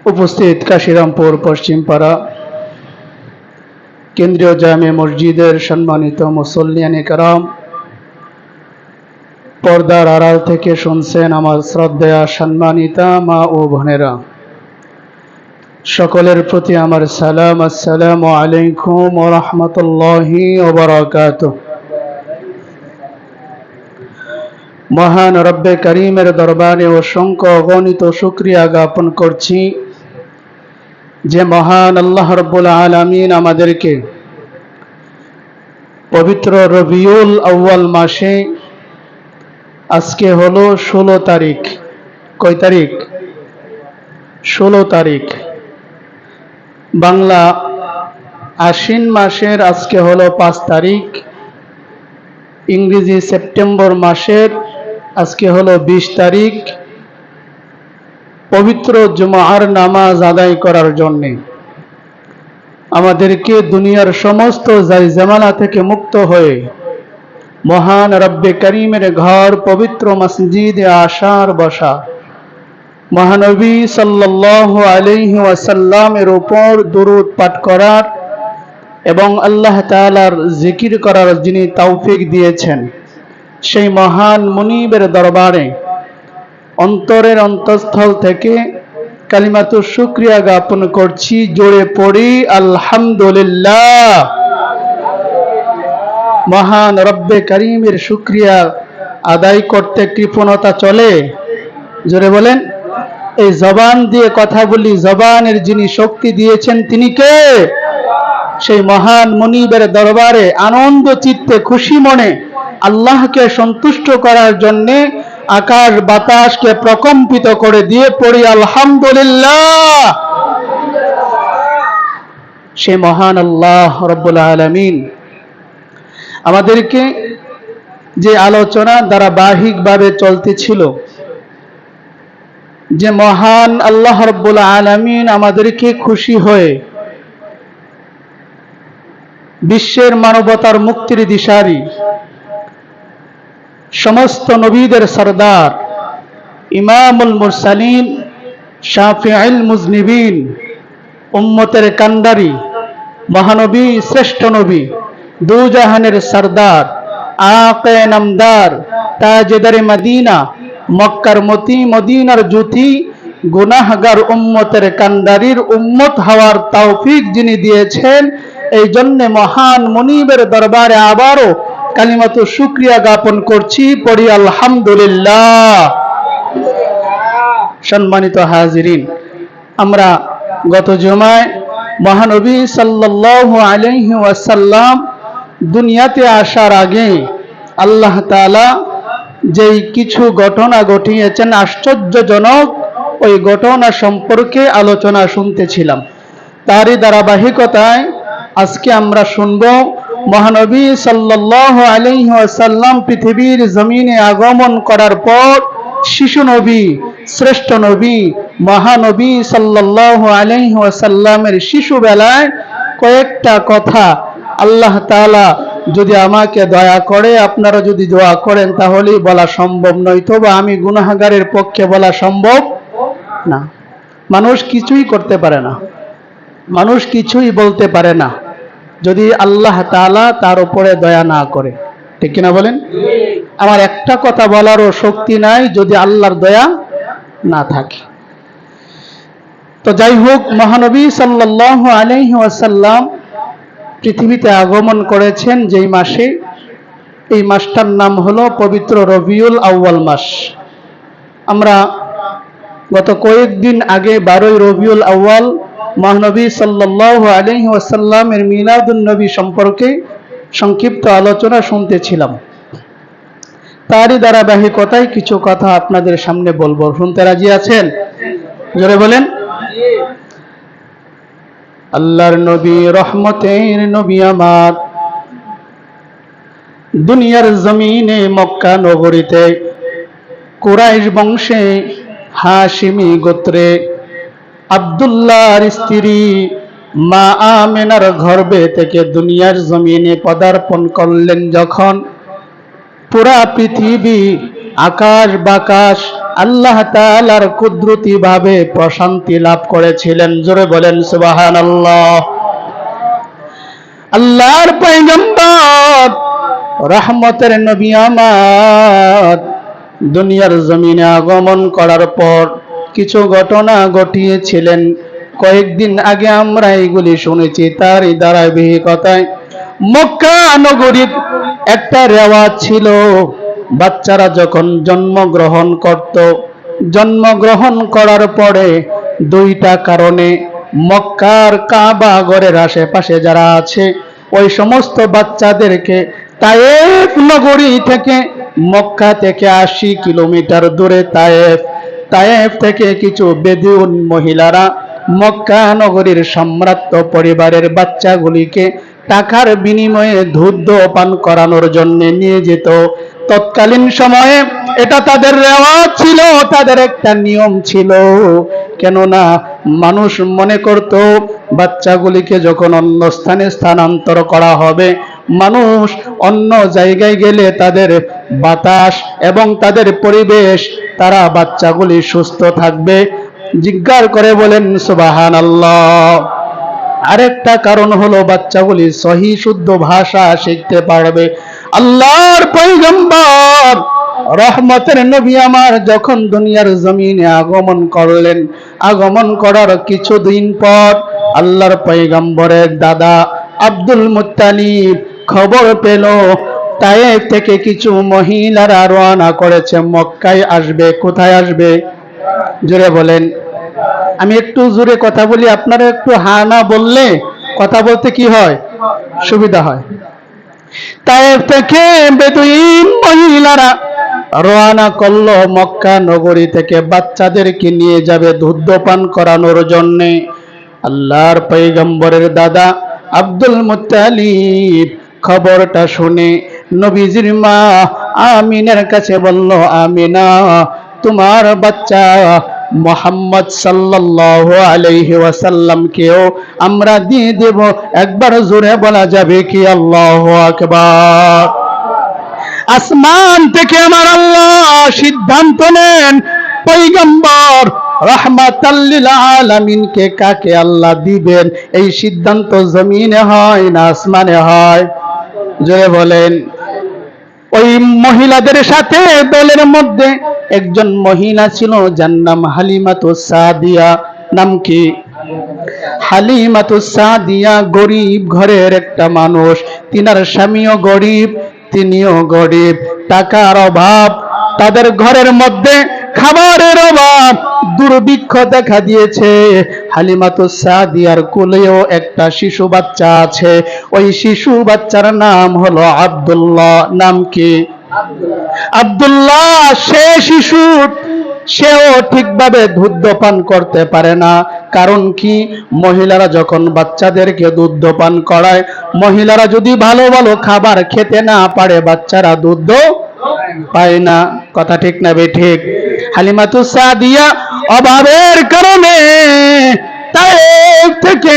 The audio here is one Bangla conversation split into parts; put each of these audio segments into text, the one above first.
উপস্থিত কাশিরামপুর পশ্চিমপাড়া কেন্দ্রীয় জামে মসজিদের সম্মানিত মুসল্লিয়ানে কেরাম, পর্দার আড়াল থেকে শুনছেন আমার শ্রদ্ধেয়া সম্মানিতা মা ও বোনেরা, সকলের প্রতি আমার সালাম। আসসালামু আলাইকুম ওয়া রাহমাতুল্লাহি ওয়া বারাকাতুহু। মহান রব্বে করিমের দরবারে অসংখ্য অগণিত শুকরিয়া জ্ঞাপন করছি যে মহান আল্লাহ রাব্বুল আলামিন আমাদেরকে পবিত্র রবিউল আউয়াল মাসে, আজকে হলো 16 তারিখ। কয় তারিখ? 16 তারিখ। বাংলা আশ্বিন মাসের আজকে হলো 5 তারিখ। ইংরেজি সেপ্টেম্বর মাসের আজকে হলো 20 তারিখ। পবিত্র জুমার নামাজ আদায় করার জন্য আমাদেরকে দুনিয়ার সমস্ত জায়জামালা থেকে মুক্ত হয়ে মহান রব্বে করিমের ঘর পবিত্র মসজিদে আসার বসা, মহানবী সাল্লাল্লাহু আলাইহি ওয়াসাল্লামের উপর দুরূদ পাঠ করার এবং আল্লাহ তাআলার জিকির করার যিনি তৌফিক দিয়েছেন, সেই মহান মুনিবের দরবারে অন্তরের অন্তঃস্থল থেকে কালিমাতু শুকরিয়া জ্ঞাপন করছি। জোরে পড়ি আলহামদুলিল্লাহ। মহান রব্বে করিমের শুকরিয়া আদায় করতে কৃপণতা চলে? জোরে বলেন। এই জবান দিয়ে কথা বলি, জবানের যিনি শক্তি দিয়েছেন তিনি কে? সেই মহান মুনিবের দরবারে আনন্দ চিত্তে খুশি মনে আল্লাহকে সন্তুষ্ট করার জন্যে আকাশ বাতাসকে প্রকম্পিত করে দিয়ে পড়ি আলহামদুলিল্লাহ। সে মহান আল্লাহ রাব্বুল আলামিন আমাদেরকে যে আলোচনা ধারাবাহিকভাবে চলতেছিল, যে মহান আল্লাহ রাব্বুল আলামিন আমাদেরকে খুশি হয়ে বিশ্বের মানবতার মুক্তির দিশারি, সমস্ত নবীদের সরদার, ইমামুল মুরসালিন, শাফিউল মুজনিবিন, উম্মতের কান্ডারি, মহানবী, শ্রেষ্ঠ নবী, দুজাহানের সরদার, আকে নামদার, তাজদারে মদিনা, মক্কার মতি, মদিনার জ্যোতি, গুনাহগার উম্মতের কান্ডারির উম্মত হওয়ার তৌফিক যিনি দিয়েছেন, এই জন্য মহান মুনিবের দরবারে আবারও কালিমাতু শুকরিয়া জ্ঞাপন করছি। পড়ি আলহামদুলিল্লাহ। সম্মানিত হাজিরিন, আমরা গত জুমায় মহানবী সাল্লাল্লাহু আলাইহি ওয়াসাল্লাম দুনিয়াতে আসার আগে আল্লাহ তাআলা যেই কিছু ঘটনা ঘটিয়েছেন আশ্চর্যজনক, ওই ঘটনা সম্পর্কে আলোচনা শুনতেছিলাম। তারই ধারাবাহিকতায় আজকে আমরা শুনব মহানবী সাল্লাল্লাহু আলাইহি ওয়াসাল্লাম পৃথিবীর জমিনে আগমন করার পর শিশু নবী, শ্রেষ্ঠ নবী, মহানবী সাল্লাল্লাহু আলাইহি ওয়াসাল্লামের শিশু বেলায় কয়েকটা কথা আল্লাহ তাআলা যদি আমাকে দয়া করে, আপনারা যদি দোয়া করেন তাহলেই বলা সম্ভব, নয়তো বা আমি গুনাহগারের পক্ষে বলা সম্ভব না। মানুষ কিছুই করতে পারে না, মানুষ কিছুই বলতে পারে না যদি আল্লাহ তাআলা তার উপরে দয়া না করে। ঠিক কিনা বলেন? আমার একটা কথা বলারও শক্তি নাই যদি আল্লাহর দয়া না থাকে। তো যাই হোক, মহানবী সাল্লাল্লাহু আলাইহি ওয়াসাল্লাম পৃথিবীতে আগমন করেছেন যেই মাসে, এই মাসটার নাম হলো পবিত্র রবিউল আউয়াল মাস। আমরা গত কয়েকদিন আগে 12 রবিউল আউয়াল মহানবী সাল্লাল্লাহু আলাইহি ওয়াসাল্লামের মিলাদুন নবী সম্পর্কে সংক্ষিপ্ত আলোচনা শুনতেছিলাম। তারই ধারাবাহিকতায় কিছু কথা আপনাদের সামনে বলবো। শুনতে রাজি আছেন? জোরে বলেন। আল্লাহর নবী, রহমতের নবী আমার, দুনিয়ার জমিনে মক্কা নগরীতে কুরাইশ বংশে হাশিমি গোত্রে আব্দুল্লাহর স্ত্রী মা আমেনার গর্ভে থেকে দুনিয়ার জমিনে পদার্পণ করলেন। যখন পুরা পৃথিবী, আকাশ বাকাশ আল্লাহ তাআলার কুদরতি ভাবে প্রশান্তি লাভ করেছিলেন। জোরে বলেন সুবহানাল্লাহ। আল্লাহর পয়গম্বর রহমতের নবী আমার দুনিয়ার জমিনে আগমন করার পর কিছু ঘটনা ঘটিয়েছিলেন। কয়েকদিন আগে আমরা এগুলি শুনেছি। তারই ধারাবাহিকতায় মক্কা নগরীর একটা রেওয়াজ ছিল, বাচ্চারা যখন জন্মগ্রহণ করত, জন্মগ্রহণ করার পরে দুইটা কারণে মক্কার কাবা ঘরের আশেপাশে যারা আছে ওই সমস্ত বাচ্চাদেরকে তায়েফ নগরী থেকে, মক্কা থেকে 80 কিলোমিটার দূরে তায়েফ থেকে কিছু বেদুইন মহিলারা মক্কা নগরীর সম্ভ্রান্ত পরিবারের বাচ্চাগুলিকে টাকার বিনিময়ে দুধ পান করানোর জন্য নিয়ে যেত। তৎকালীন সময়ে এটা তাদের রেওয়াজ ছিল, তাদের একটা নিয়ম ছিল। কেননা মানুষ মনে করত বাচ্চাগুলিকে যখন অন্য স্থানে স্থানান্তর করা হবে, মানুষ অন্য জায়গায় গেলে তাদের বাতাস এবং তাদের পরিবেশ, তারা বাচ্চাগুলি সুস্থ থাকবে। জিজ্ঞাসা করে বলেন সুবহানাল্লাহ। আরেকটা কারণ হলো বাচ্চাগুলি সহি শুদ্ধ ভাষা শিখতে পারবে। আল্লাহর পয়গম্বর রহমতের নবী আমার যখন দুনিয়ার জমিনে আগমন করলেন, আগমন করার কিছুদিন পর আল্লাহর পয়গম্বরের দাদা আব্দুল মুত্তালিব খবর পেল তায়েফ থেকে কিছু মহিলারা রওনা করেছে, মক্কায় আসবে। কোথায় আসবে? জোরে বলেন। আমি একটু জোরে কথা বলি, আপনারা একটু হা না বললে কথা বলতে কি হয়, সুবিধা হয়। তায়েফ থেকে বেদুইন মহিলারা রওনা করলো মক্কা নগরী থেকে, বাচ্চাদেরকে নিয়ে যাবে দুধ পান করানোর জন্যে। আল্লাহর পয়গম্বরের দাদা আব্দুল মুত্তালিব খবরটা শুনে নবীজির মা আমিনার কাছে বলল, আমিনা, তোমার বাচ্চা মুহাম্মদ সাল্লাল্লাহু আলাইহি ওয়াসাল্লামকেও আমরা দিয়ে দেব। একবার জোরে বলা যাবে কি আল্লাহু আকবার? আসমান থেকে আমার আল্লাহ সিদ্ধান্ত নেন পয়গম্বর রাহমাতাল লিল আলামিনকে কাকে আল্লাহ দিবেন, এই সিদ্ধান্ত জমিনে হয় না আসমানে হয়? জোরে বলেন। ওই মহিলাদের সাথে দলের মধ্যে একজন মহিলা ছিল, যার নাম হালিমাতুস সাদিয়া। নাম কি? হালিমাতুস সাদিয়া গরিব ঘরের একটা মানুষ। তিনার স্বামীও গরিব, তিনিও গরিব। টাকার অভাব, তাদের ঘরের মধ্যে খাবারের অভাব, দুর্ভিক্ষ দেখা দিয়েছে। হালিমাতুস সাদিয়ার কোলেও একটা শিশু বাচ্চা আছে। ওই শিশু বাচ্চার নাম হলো আব্দুল্লাহ। নাম কি? আব্দুল্লাহ। সে শিশু, সেও ঠিকভাবে দুধ পান করতে পারে না। কারণ কি? মহিলারা যখন বাচ্চাদেরকে দুধ পান করায়, মহিলারা যদি ভালো ভালো খাবার খেতে না পারে, বাচ্চারা দুধ পায় না। কথা ঠিক না বেঠিক? হালিমাতুস সাদিয়া অভাবের কারণে তায়েফ থেকে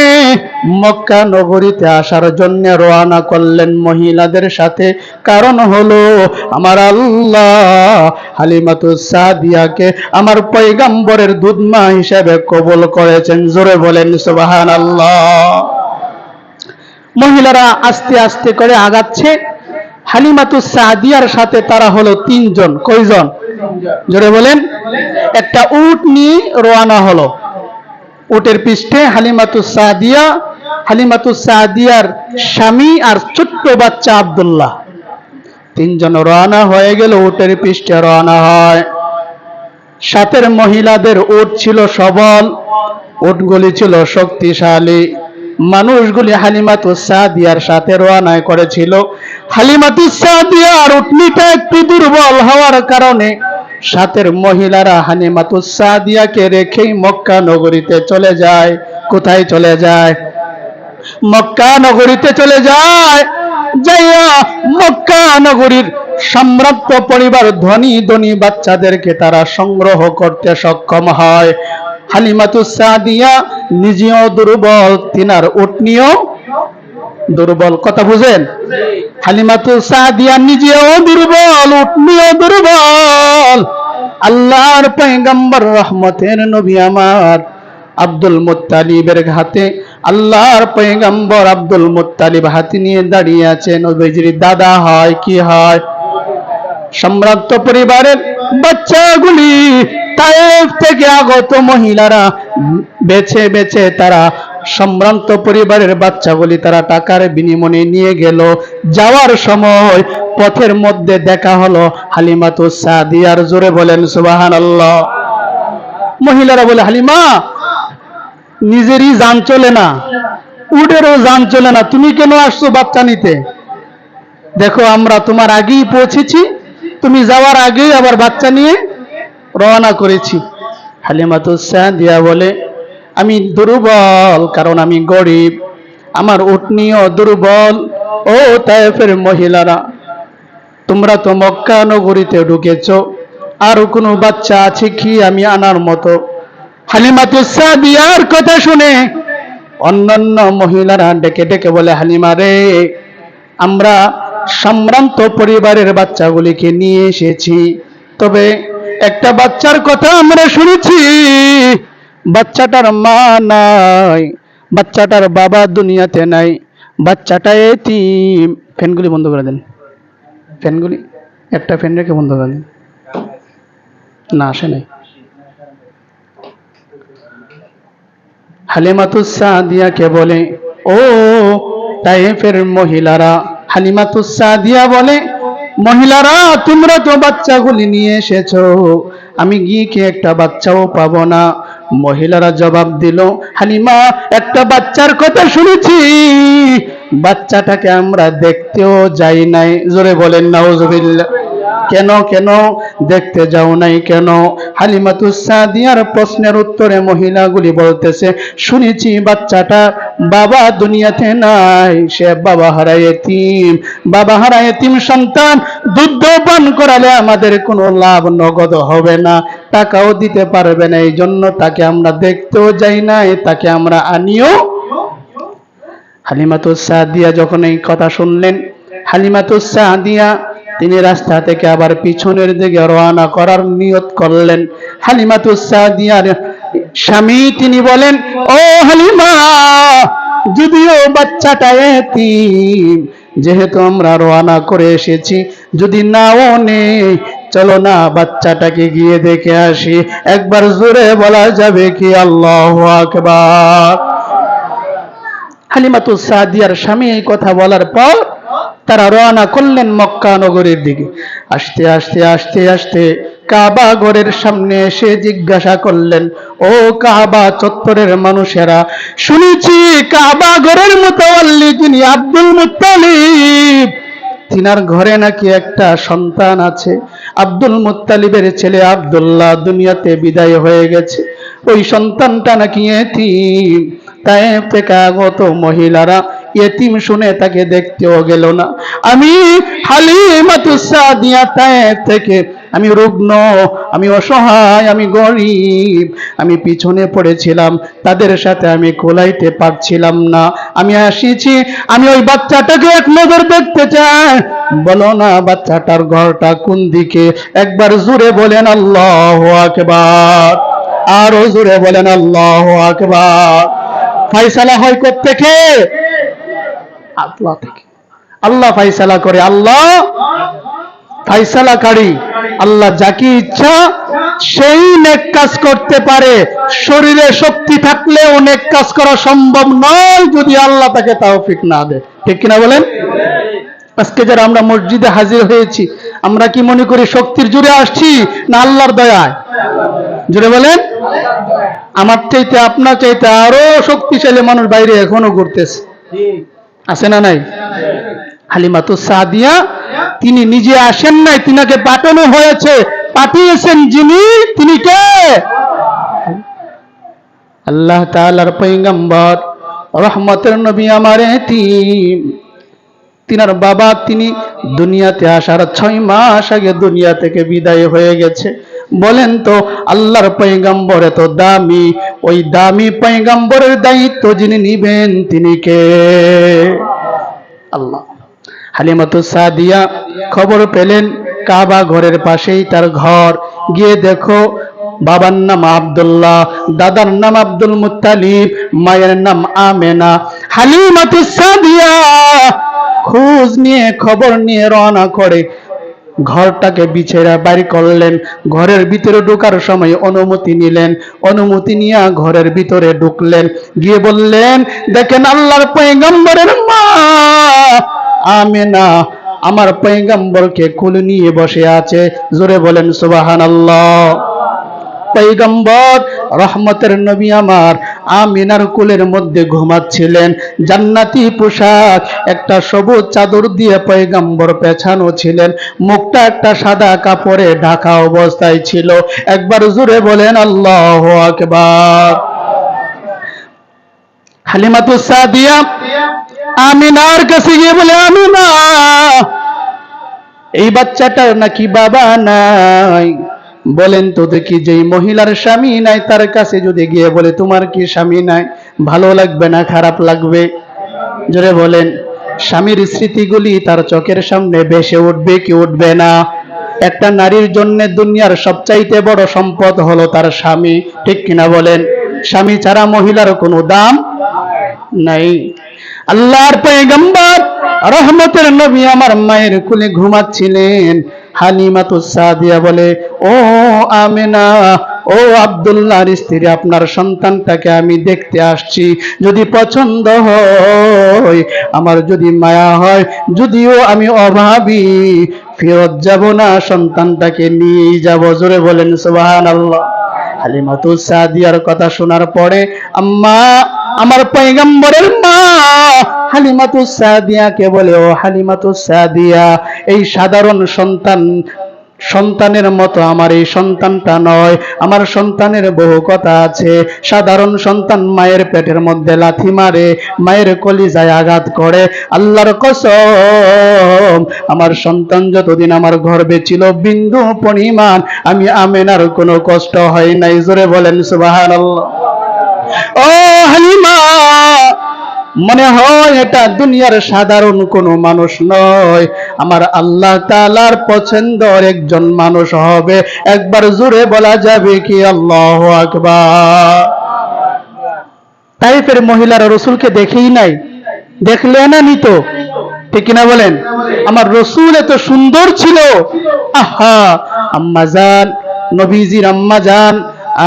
মক্কা নগরীতে আসার জন্য রওনা করলেন মহিলাদের সাথে। কারণ হলো আমার আল্লাহ হালিমাতুস সাদিয়াকে আমার পয়গম্বরের দুধমা হিসেবে কবুল করেছেন। জোরে বলেন সুবহানাল্লাহ। মহিলারা আস্তে আস্তে করে আগাচ্ছে। হালিমাতুস সাদিয়ার সাথে তারা হলো 3 জন। কয়জন? জোরে বলেন। একটা উট নিয়ে রওনা হলো। উটের পৃষ্ঠে হালিমাতুস সাদিয়া, হালিমাতুস সাদিয়ার স্বামী আর ছোট্ট বাচ্চা আব্দুল্লাহ। 3 জন রওনা হয়ে গেল, উটের পৃষ্ঠে রওনা হয়। সাথের মহিলাদের উট ছিল সবল, উটগুলি ছিল শক্তিশালী। মানুষগুলি হালিমাতুস সাদিয়ার সাথে রওনা করেছিল। হালিমাতুস সাদিয়ার উটনিটা একটু দুর্বল হওয়ার কারণে সাথের মহিলারা হালিমাতুস সাদিয়াকে রেখেই মক্কা নগরীতে চলে যায়। কোথায় চলে যায়? মক্কা নগরীতে চলে যায়। যাইয়া মক্কা নগরীর সম্ভ্রান্ত পরিবার, ধনী ধনী বাচ্চাদেরকে তারা সংগ্রহ করতে সক্ষম হয়। হালিমাতুস সাদিয়া নিজেও দুর্বল, তিনার উটনিও দুর্বল। কথা বুঝেন? হালিমাতুস সাদিয়া নিজেও দুর্বল, উটনিও দুর্বল। আল্লাহর পয়গম্বর রহমতের নবী আমার আব্দুল মুত্তালিবের হাতে আল্লাহর পয়গম্বর আব্দুল মুত্তালিব হাতে নিয়ে দাঁড়িয়ে আছেন। নবীজির দাদা হয়, কি হয়? সম্ভ্রান্ত পরিবারের বাচ্চাগুলি, তায়েফ থেকে আগত মহিলারা বেছে বেছে তারা সম্ভ্রান্ত পরিবারের বাচ্চাগুলি তারা টাকার বিনিময়ে নিয়ে গেল। যাওয়ার সময় পথের মধ্যে দেখা হলো হালিমাতুস সাদিয়ার। জোরে বলেন সুবহানাল্লাহ। মহিলারা বলে, হালিমা, নিজেরই জান চলে না, উটেরও জান চলে না, তুমি কেন আসছো বাচ্চা নিতে? দেখো আমরা তোমার আগেই পৌঁছেছি, তুমি যাওয়ার আগেই আবার বাচ্চা নিয়ে রওনা করেছি। হালিমাতুস সাদিয়া বলে, আমি দুর্বল, কারণ আমি গরিব, আমার উটনিও দুর্বল। ও তায়েফের মহিলারা, তোমরা তো মক্কা নগরীতে ঢুকেছ, আর কোনো বাচ্চা আছে কি আমি আনার মতো? হালিমাতুস সাদিয়ার কথা শুনে অন্যান্য মহিলারা ডেকে ডেকে বলে, হালিমা রে, আমরা সম্ভ্রান্ত পরিবারের বাচ্চাগুলিকে নিয়ে এসেছি, তবে একটা বাচ্চার কথা আমরা শুনেছি, বাচ্চাটার মা নাই, বাচ্চাটার বাবা দুনিয়াতে নাই, বাচ্চাটা এতিম। ফ্যানগুলি বন্ধ করে দেন, ফ্যানগুলি একটা ফ্যান রেখে বন্ধ করে দেন। না, আসে নাই। হালিমাতুস সাদিয়াকে বলে, ও তায়েফের মহিলারা, হালিমাতুস সাদিয়া বলে, মহিলারা তোমরা তো বাচ্চাগুলি নিয়ে এসেছো, আমি গিয়ে কি একটা বাচ্চাও পাবো না? মহিলারা জবাব দিল, হালিমা, একটা বাচ্চার কথা শুনেছি, বাচ্চাটাকে আমরা দেখতেও যাই নাই। জোরে বলেন নাউজুবিল্লাহ। কেন কেন দেখতে যাও নাই কেন? হালিমাতুস সাদিয়ার প্রশ্নের উত্তরে মহিলাগুলি বলতেছে, শুনেছি বাচ্চাটা বাবা দুনিয়াতে নাই, সে বাবা হারা এতিম, বাবা হারা এতিম সন্তান দুধ পান করালে আমাদের কোনো লাভ নগদ হবে না, টাকাও দিতে পারবে না, এই জন্য তাকে আমরা দেখতেও যাই নাই, তাকে আমরা আনিও। হালিমাতুস সাদিয়া যখন এই কথা শুনলেন, হালিমাতুস সাদিয়া তিনি রাস্তা থেকে আবার পিছনের দিকে রওনা করার নিয়ত করলেন। হালিমাতুস সাদিয়ার স্বামী তিনি বলেন, ও হালিমা, যদিও বাচ্চাটা এতিম, যেহেতু আমরা রওনা করে এসেছি, যদি নাও নেই, চলো না বাচ্চাটাকে গিয়ে দেখে আসি। একবার জোরে বলা যাবে কি আল্লাহু আকবার? হালিমাতুস সাদিয়ার স্বামী এই কথা বলার পর তারা রওনা করলেন মক্কা নগরীর দিকে। আসতে আসতে আসতে আসতে কাবা ঘরের সামনে এসে জিজ্ঞাসা করলেন, ও কাবা চত্বরের মানুষেরা, শুনেছি কাবা ঘরের মুতাওয়াল্লি যিনি আব্দুল মুত্তালিব, তিনার ঘরে নাকি একটা সন্তান আছে। আব্দুল মুত্তালিবের ছেলে আব্দুল্লাহ দুনিয়াতে বিদায় হয়ে গেছে, ওই সন্তানটা নাকি এতিম। তায়েফ থেকে আগত মহিলারা এতিম শুনে তাকে দেখতেও গেল না। আমি হালিমাতুস সাদিয়া তায়েফ থেকে, আমি রুগ্ন, আমি অসহায়, আমি গরিব, আমি পিছনে পড়েছিলাম, তাদের সাথে আমি কোলাইতে পারছিলাম না, আমি আসিছি, আমি ওই বাচ্চাটাকে এক নজর দেখতে চাই। বলো না বাচ্চাটার ঘরটা কোন দিকে? একবার জোরে বলেন আল্লাহু আকবার, আরো জোরে বলেন আল্লাহু আকবার। ফায়সালা হয় কোত্থেকে? আল্লাহ থেকে। আল্লাহ ফায়সালা করে, আল্লাহ ফায়সালাকারী। আল্লাহ যাকে ইচ্ছা সেই নেক কাজ করতে পারে। শরীরে শক্তি থাকলেও নেক কাজ করা সম্ভব নয় যদি আল্লাহ তাকে তৌফিক না দেয়। ঠিক কিনা বলেন? আজকে যারা আমরা মসজিদে হাজির হয়েছি, আমরা কি মনে করি শক্তির জোরে আসছি না আল্লাহর দয়ায়? জোরে বলেন। আমার চাইতে আপনার চাইতে আরো শক্তিশালী মানুষ বাইরে এখনো ঘুরতেছে, আছে না নাই? হালিমাতুস সাদিয়া তিনি নিজে আসেন নাই, তিনাকে পাঠানো হয়েছে, পাঠিয়েছেন যিনি, তিনি কে? আল্লাহ তাআলার পয়গম্বর রহমতের নবী আমার এতিম। তিনার বাবা তিনি দুনিয়াতে আসার 6 মাস আগে দুনিয়া থেকে বিদায় হয়ে গেছে। বলেন তো আল্লাহর পয়গম্বর এত দামি, ওই দামি পয়গম্বরের দায়িত্ব যিনি নিবেন তিনি কে? আল্লাহ। হালিমাতুস সাদিয়া খবর পেলেন কাবা ঘরের পাশেই তার ঘর। গিয়ে দেখো বাবার নাম আব্দুল্লাহ, দাদার নাম আব্দুল মুত্তালিব, মায়ের নাম আমেনা। হালিমাতুস সাদিয়া খোঁজ নিয়ে খবর নিয়ে রওনা করে ঘরটাকে বিছেরা বাইর করলেন। ঘরের ভিতরে ঢোকার সময় অনুমতি নিলেন, অনুমতি নিয়ে ঘরের ভিতরে ঢুকলেন। গিয়ে বললেন, দেখেন আল্লাহর পয়গম্বরের মা আমেনা আমার পয়গম্বরকে কোলে নিয়ে বসে আছে। জোরে বলেন সুবহানাল্লাহ। পয়গম্বর রহমতের নবী আমার আমিনার কোলের মধ্যে ঘুমাচ্ছিলেন। জান্নাতি পোশাক একটা সবুজ চাদর দিয়ে পয়গম্বর পেছানো ছিলেন, মুখটা একটা সাদা কাপড়ে ঢাকা অবস্থায় ছিল। একবার জোরে বলেন আল্লাহু আকবার। হালিমাতুস সাদিয়া আমিনার কাছে গিয়ে বলে, আমিনা এই বাচ্চাটার নাকি বাবা নাই, বলেন তো দেখি যেই মহিলার স্বামী নাই তার কাছে যদি গিয়ে বলে তোমার কি স্বামী নাই, ভালো লাগবে না খারাপ লাগবে? জোরে বলেন। স্বামীর স্মৃতিগুলি তার চোখের সামনে ভেসে উঠবে কি উঠবে না? একটা নারীর জন্য দুনিয়ার সবচাইতে বড় সম্পদ হলো তার স্বামী, ঠিক কিনা বলেন? স্বামী ছাড়া মহিলার কোনো দাম নাই। আল্লাহর পয়গম্বর রহমতের নবী আমার মায়ের কোলে ঘুমাচ্ছিলেন। হালিমাতুস সাদিয়া বলে, ও আমেনা, ও আব্দুল্লাহর স্ত্রী, আপনার সন্তানটাকে আমি দেখতে আসছি। যদি পছন্দ হয়, আমার যদি মায়া হয়, যদিও আমি অভাবী, ফেরত যাব না, সন্তানটাকে নিয়েই যাব। জোরে বলেন সুবহানাল্লাহ। হালিমাতুস সাদিয়ার কথা শোনার পরে আম্মা আমার পয়গম্বরের মা হালিমাতুস সাদিয়াকে বলে, ও হালিমাতুস সাদিয়া, এই সাধারণ সন্তানের মতো আমার এই সন্তানটা নয়, আমার সন্তানের বহু কথা আছে। সাধারণ সন্তান মায়ের পেটের মধ্যে লাথি মারে, মায়ের কলিজায় আঘাত করে। আল্লাহর কসম, আমার সন্তান যতদিন আমার গর্ভে ছিল বিন্দু পরিমাণ আমি আমেনার কোনো কষ্ট হয় নাই। জোরে বলেন সুবহানাল্লাহ। ও হালিমা, মনে হয় এটা দুনিয়ার সাধারণ কোনো মানুষ নয়, আমার আল্লাহ তাআলার পছন্দের একজন মানুষ হবে। একবার জোরে বলা যাবে কি আল্লাহু আকবার? তাইফের মহিলারা রাসূলকে দেখেই নাই, দেখলে না নিত, ঠিক কিনা বলেন? আমার রাসূল এত সুন্দর ছিল। আহা, আম্মাজান, নবীজির আম্মাজান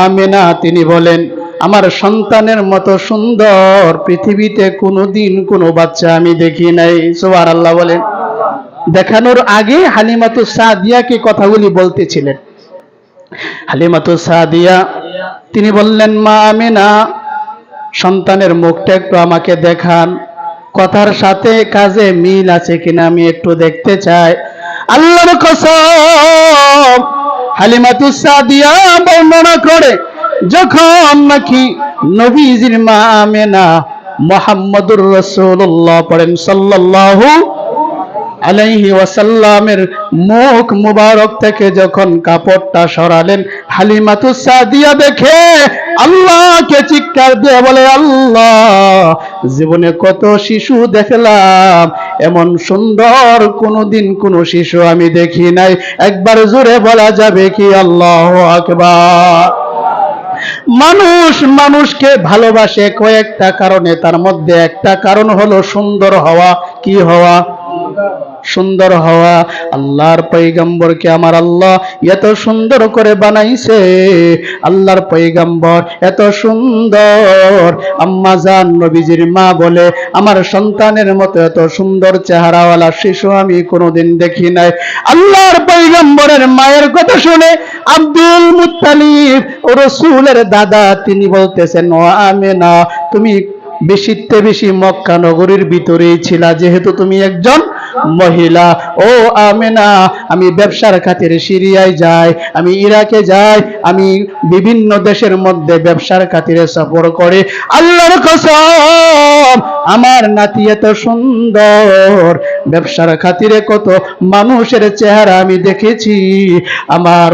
আমেনা তিনি বলেন, আমার সন্তানের মতো সুন্দর পৃথিবীতে কোনোদিন কোনো বাচ্চা আমি দেখি নাই। সুবহানাল্লাহ বলেন। দেখানোর আগে হালিমাতুস সাদিয়াকে কথাগুলি বলতেছিলেন। হালিমাতুস সাদিয়া তিনি বললেন, মা আমেনা, সন্তানের মুখটা একটু আমাকে দেখান, কথার সাথে কাজে মিল আছে কিনা আমি একটু দেখতে চাই। আল্লাহর কসম, হালিমাতুস সাদিয়া বর্ণনা করে, যখন নাকি নবীজির মা আমেনা মুহাম্মদুর রাসূলুল্লাহ পড়েন সাল্লাল্লাহু আলাইহি ওয়াসাল্লামের মুখ মুবারক থেকে যখন কাপড়টা সরালেন, হালিমাতুস সাদিয়া দেখে আল্লাহকে চিৎকার দিয়ে বলে, আল্লাহ, জীবনে কত শিশু দেখলাম, এমন সুন্দর কোনোদিন কোনো শিশু আমি দেখি নাই। একবার জোরে বলা যাবে কি আল্লাহু আকবার? মানুষ মানুষকে ভালোবাসে কয়েকটা কারণে, তার মধ্যে একটা কারণ হলো সুন্দর হওয়া। কি হওয়া? সুন্দর হওয়া। আল্লাহর পয়গম্বরকে আমার আল্লাহ এত সুন্দর করে বানাইছে, আল্লাহর পয়গম্বর এত সুন্দর। আম্মা জান নবীজির মা বলে, আমার সন্তানের মতো এত সুন্দর চেহারাওয়ালা শিশু আমি কোনোদিন দেখি নাই। আল্লাহর পয়গম্বরের মায়ের কথা শুনে আব্দুল মুত্তালিব ও রাসূলের দাদা তিনি বলতেছেন, ও আমেনা, তুমি বেশিতে বেশি মক্কা নগরীর ভিতরেই ছিলা, যেহেতু তুমি একজন মহিলা। ও আমেনা, আমি ব্যবসার খাতিরে সিরিয়ায় যাই, আমি ইরাকে যাই, আমি বিভিন্ন দেশের মধ্যে ব্যবসার খাতিরে সফর করে। আল্লাহর কসম, আমার নাতি এত সুন্দর, ব্যবসার খাতিরে কত মানুষের চেহারা আমি দেখেছি, আমার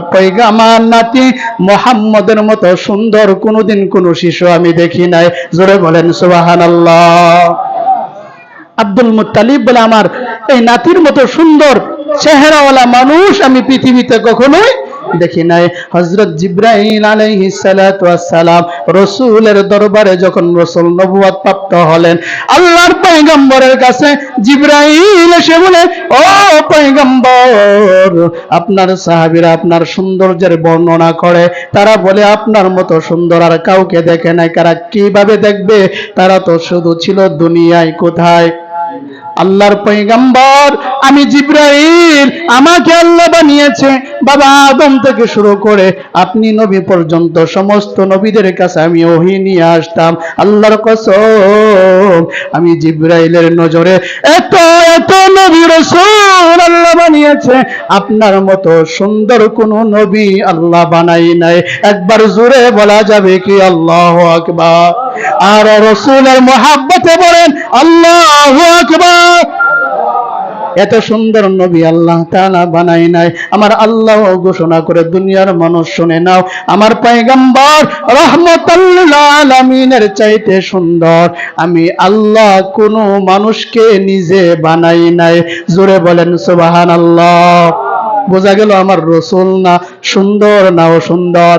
আমার নাতি মুহাম্মদের মতো সুন্দর কোনোদিন কোনো শিশু আমি দেখি নাই। জোরে বলেন সুবহানাল্লাহ। আব্দুল মুত্তালিব বলে, আমার এই নাতির মতো সুন্দর চেহারাওয়ালা মানুষ আমি পৃথিবীতে কখনোই দেখি নাই। হযরত জিবরাইল আলাইহিস সালাতু ওয়াস সালাম রাসূলের দরবারে যখন রাসূল নবুয়ত প্রাপ্ত হলেন, আল্লাহর পয়গম্বরের কাছে জিবরাইল এসে বলে, ও পয়গম্বর, আপনার সাহাবীরা আপনার সৌন্দর্যের বর্ণনা করে, তারা বলে আপনার মতো সুন্দর আর কাউকে দেখে নাই। কারা কিভাবে দেখবে? তারা তো শুধু ছিল দুনিয়ায়। কোথায়? আল্লাহর পয়গম্বর আমি জিবরাইল, আমাকে আল্লাহ বানিয়েছে বাবা আদম থেকে শুরু করে আপনি নবী পর্যন্ত সমস্ত নবীদের কাছে আমি ওহী নিয়ে আসতাম। আল্লাহর কসম, আমি জিবরাইলের নজরে এত এত নবী রাসূল আল্লাহ বানিয়েছে, আপনার মতো সুন্দর কোন নবী আল্লাহ বানাই নাই। একবার জোরে বলা যাবে কি আল্লাহু আকবার? আর রাসূলের মহব্বতে বলেন আল্লাহু আকবার। এত সুন্দর নবী আল্লাহ তাআলা বানাই নাই। আমার আল্লাহ ঘোষণা করে দুনিয়ার মানুষ শুনে নাও, আমার পয়গম্বর রাহমাতাল লিল আলামিনের চাইতে সুন্দর আমি আল্লাহ কোন মানুষকে নিজে বানাই নাই। জোরে বলেন সুবহানাল্লাহ। বোঝা গেল আমার রাসূল না সুন্দর না অসুন্দর?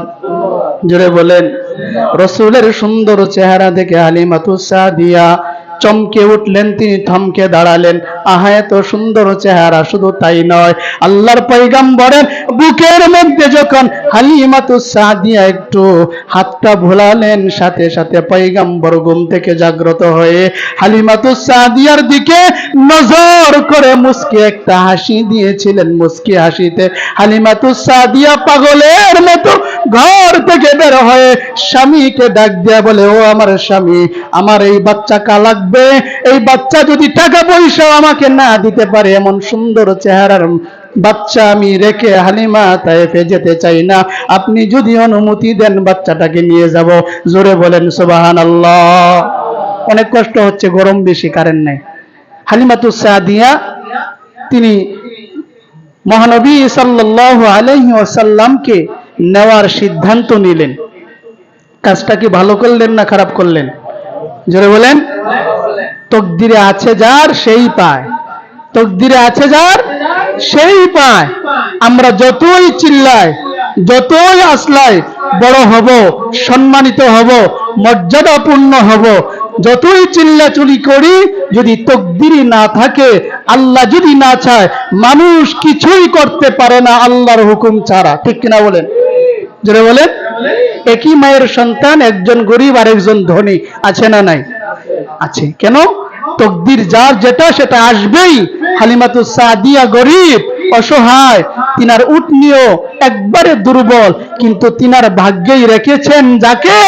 জোরে বলেন। রাসূলের সুন্দর চেহারা দেখে হালিমাতুস সাদিয়া চমকে উঠলেন, তিনি থমকে দাঁড়ালেন। আহা, এত সুন্দর চেহারা! শুধু তাই নয়, আল্লাহর পয়গম্বরের বুকের মধ্যে যখন হালিমাতুস সাদিয়া একটু হাতটা ভোলালেন, সাথে সাথে পয়গম্বর ঘুম থেকে জাগ্রত হয়ে হালিমাতুস সাদিয়ার দিকে নজর করে মুস্কি একটা হাসি দিয়েছিলেন। মুস্কি হাসিতে হালিমাতুস সাদিয়া পাগলের মতো ঘর থেকে বের হয়ে স্বামীকে ডাক দিয়া বলে, ও আমার স্বামী, আমার এই বাচ্চা কালাক, এই বাচ্চা যদি টাকা পয়সা আমাকে না দিতে পারে, এমন সুন্দর চেহারার বাচ্চা আমি রেখে হালিমা তায়েফে যেতে চাই না। আপনি যদি অনুমতি দেন বাচ্চাটাকে নিয়ে যাব। জোরে বলেন সুবহানাল্লাহ। অনেক কষ্ট হচ্ছে, গরম বেশি, কারেন্ট নাই। হালিমাতুস সাদিয়া তিনি মহানবী সাল্লাল্লাহু আলাইহি ওয়াসাল্লামকে নেওয়ার সিদ্ধান্ত নিলেন। কাজটা কি ভালো করলেন না খারাপ করলেন? জোরে বলেন। তকদিরে আছে যার সেই পায়, তকদিরে আছে যার সেই পায়। আমরা যতই চিল্লাই, যতই আসলাই, বড় হব, সম্মানিত হব, মর্যাদাপূর্ণ হব, যতই চিল্লাচুলি করি, যদি তকদিরই না থাকে, আল্লাহ যদি না চায়, মানুষ কিছুই করতে পারে না আল্লাহর হুকুম ছাড়া। ঠিক কিনা বলেন? জোরে বলেন। একই মায়ের সন্তান, একজন গরিব আর একজন ধনী, আছে না নাই? আছে। কেন? তকদির যার যেটা সেটা আসবেই। হালিমাতুস সাদিয়া গরিব, অসহায়, তিনার উটনিও একবারে দুর্বল, কিন্তু তিনার ভাগ্যেই রেখেছেন যাকে,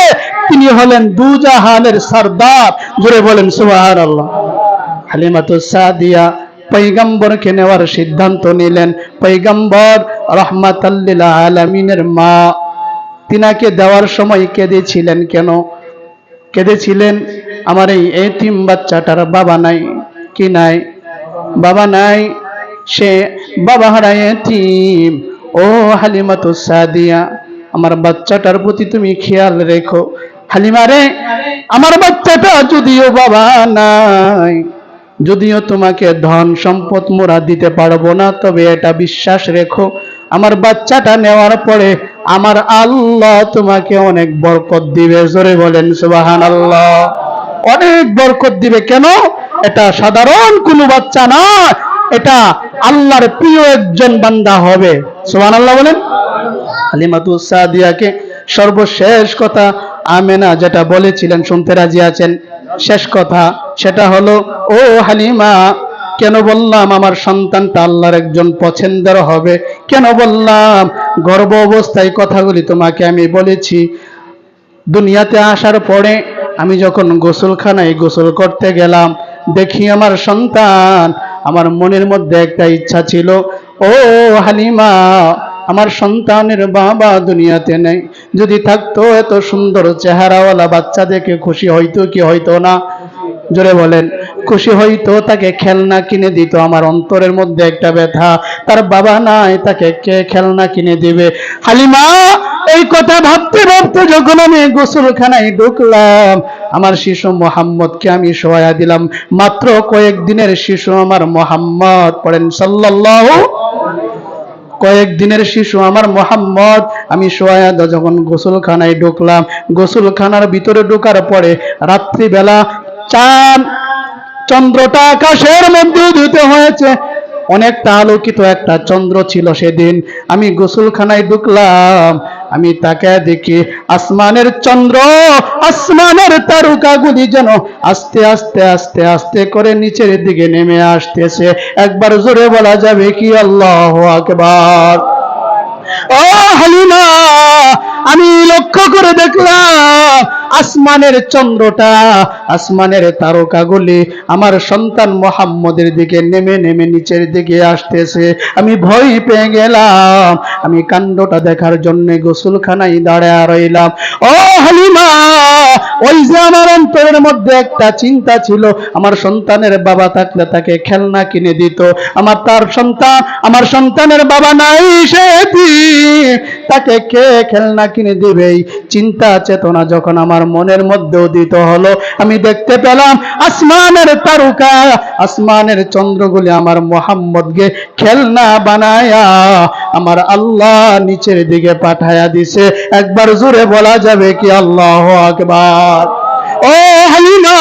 তিনি হলেন দুজাহানের সরদার। জোরে বলেন সুবহানাল্লাহ। হালিমাতুস সাদিয়া পয়গম্বরকে নেওয়ার সিদ্ধান্ত নিলেন। পয়গম্বর রাহমাতাল লিল আলামিনের মা তিনাকে দেওয়ার সময় কেঁদেছিলেন। কেন কেঁদেছিলেন? আমার এই এতিম বাচ্চাটার বাবা নাই। কি নাই? বাবা নাই, সে বাবা হারা এতিম। ও হালিমাতুস সাদিয়া, আমার বাচ্চাটার প্রতি তুমি খেয়াল রেখো। হালিমা রে, আমার বাচ্চাটা যদিও বাবা নাই, যদিও তোমাকে ধন সম্পদ মোরা দিতে পারবো না, তবে এটা বিশ্বাস রেখো, আমার বাচ্চাটা নেওয়ার পরে আমার আল্লাহ তোমাকে অনেক বরকত দিবে। জোরে বলেন সুবহানাল্লাহ। অনেক বরকত দিবে। কেন? এটা সাধারণ কোনো বাচ্চা না, এটা আল্লাহর প্রিয় একজন বান্দা হবে। সুবহানাল্লাহ বলেন। হালিমাতুস সাদিয়াকে সর্বশেষ কথা আমেনা যেটা বলেছিলেন, শুনতে রাজি আছেন? শেষ কথা সেটা হলো, ও হালিমা, কেন বললাম আমার সন্তানটা আল্লাহর একজন পছন্দের হবে? কেন বললাম? গর্ভ অবস্থায় কথাগুলি তোমাকে আমি বলেছি। দুনিয়াতে আসার পরে আমি যখন গোসলখানায় গোসল করতে গেলাম, দেখি আমার সন্তান, আমার মনের মধ্যে একটা ইচ্ছা ছিল, ও হালিমা, আমার সন্তানের বাবা দুনিয়াতে নেই, যদি থাকতো এত সুন্দর চেহারাওয়ালা বাচ্চা দেখে খুশি হইতো কি হইতো না? জোরে বলেন। খুশি হইতো, তাকে খেলনা কিনে দিত। আমার অন্তরের মধ্যে একটা ব্যথা, তার বাবা নাই, তাকে কে খেলনা কিনে দিবে? হালিমা এই কথা ভাবতে ভাবতে যখন আমি গোসলখানায় ঢুকলাম, আমার শিশু মোহাম্মদকে আমি শোয়া দিলাম। মাত্র কয়েকদিনের শিশু আমার মোহাম্মদ, পড়েন সাল্লাল্লাহু কয়েকদিনের শিশু আমার মোহাম্মদ। আমি শোয়া যখন গোসলখানায় ঢুকলাম, গোসলখানার ভিতরে ঢোকার পরে রাত্রিবেলা চাঁদ চন্দ্রটা আকাশের মধ্যে উদিত হয়েছে, অনেকটা আলোকিত একটা চন্দ্র ছিল সেদিন। আমি গোসলখানায় ঢুকলাম, আমি তাকায় দেখি আসমানের চন্দ্র, আসমানের তারকাগুলি যেন আস্তে আস্তে আস্তে আস্তে করে নিচের দিকে নেমে আসতেছে। একবার জোরে বলা যাবে কি আল্লাহু আকবার? ও হালিমা, আমি লক্ষ্য করে দেখলাম আসমানের চন্দ্রটা, আসমানের তারকাগুলি আমার সন্তান মোহাম্মদের দিকে নেমে নেমে নিচের দিকে আসতেছে। আমি ভয় পেয়ে গেলাম, আমি কাণ্ডটা দেখার জন্য গোসলখানায় দাঁড়ায় রইলাম। ও হালিমা, ওই যে আমার অন্তরের মধ্যে একটা চিন্তা ছিল, আমার সন্তানের বাবা থাকলে তাকে খেলনা কিনে দিত, আমার সন্তানের বাবা নাই, সে তাকে কে খেলনা কিনে দিবে, এই চিন্তা চেতনা যখন আমার মনের মধ্যে উদিত হলো, আমি দেখতে পেলাম আসমানের তারকা, আসমানের চন্দ্রগুলি আমার মোহাম্মদকে খেলনা বানায়া আমার আল্লাহ নিচের দিকে পাঠায়া দিছে। একবার জোরে বলা যাবে কি আল্লাহু আকবার? ও হালিমা,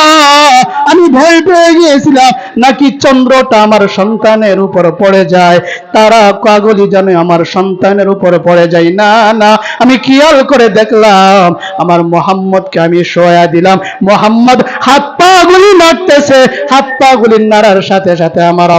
আমি ভয় পেয়ে গিয়েছিলাম নাকি চন্দ্রটা আমার সন্তানের উপর পড়ে যায়, তারা কাগলি যেন আমার সন্তানের উপর পড়ে যায়। না না, আমি খেয়াল করে দেখলাম আমার মোহাম্মদকে আমি শোয়া দিলাম, মোহাম্মদ হাত পা গুলি নাড়তেছে, হাত পা গুলি নাড়ার সাথে সাথে আমার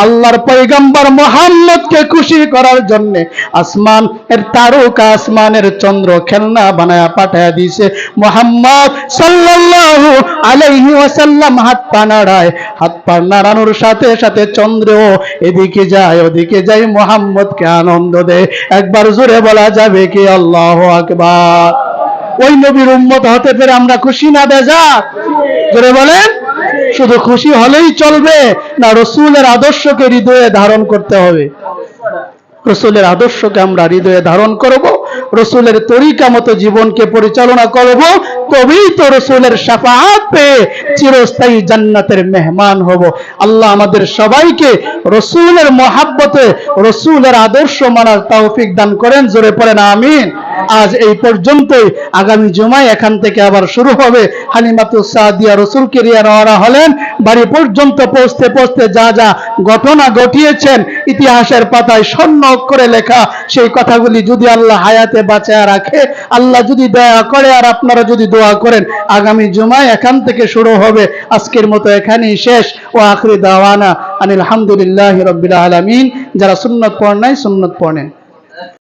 আল্লাহর পয়গম্বর মোহাম্মদকে খুশি করার জন্য আসমান এর তারকা, আসমানের চন্দ্র খেলনা বানায়া পাঠায়া দিয়েছে। মোহাম্মদ সাল্লাল্লাহু আলাইহি ওয়াসাল্লাম হাত পা নাড়ায়, হাত পা নাড়ানোর সাথে সাথে চন্দ্র এদিকে যায় ওদিকে যায়, মোহাম্মদকে আনন্দ দেয়। একবার জোরে বলা যাবে কি আল্লাহু আকবার? ওই নবীর উম্মত হতে পেরে আমরা খুশি না বেজার? জোরে বলেন। শুধু খুশি হলেই চলবে না, রসূলের আদর্শকে হৃদয়ে ধারণ করতে হবে। রসূলের আদর্শকে আমরা হৃদয়ে ধারণ করব, রসূলের তরিকা মতো জীবনকে পরিচালনা করব, তবেই তো রসূলের শাফাআত পেয়ে চিরস্থায়ী জান্নাতের মেহমান হব। আল্লাহ আমাদের সবাইকে রসূলের মহাব্বতে রসূলের আদর্শ মানার তৌফিক দান করেন। জোরে পড়েন আমিন। আজ এই পর্যন্তই, আগামী জুমায় এখান থেকে আবার শুরু হবে। হালিমাতুস সাদিয়া রসূলকে নিয়ে রওনা হলেন, বাড়ি পর্যন্ত পৌঁছতে পৌঁছতে যা যা ঘটনা ঘটিয়েছেন ইতিহাসের পাতায় স্বর্ণ অক্ষরে লেখা, সেই কথাগুলি যদি আল্লাহ হায়াতে বাঁচায় রাখে, আল্লাহ যদি দয়া করে আর আপনারা যদি দোয়া করেন, আগামী জুমায় এখান থেকে শুরু হবে। আজকের মতো এখানেই শেষ। ও আখিরি দাওয়ানা আনিল হামদুলিল্লাহি রাব্বিল আলামিন। যারা সুন্নাত পড়েন নাই সুন্নাত পড়েন।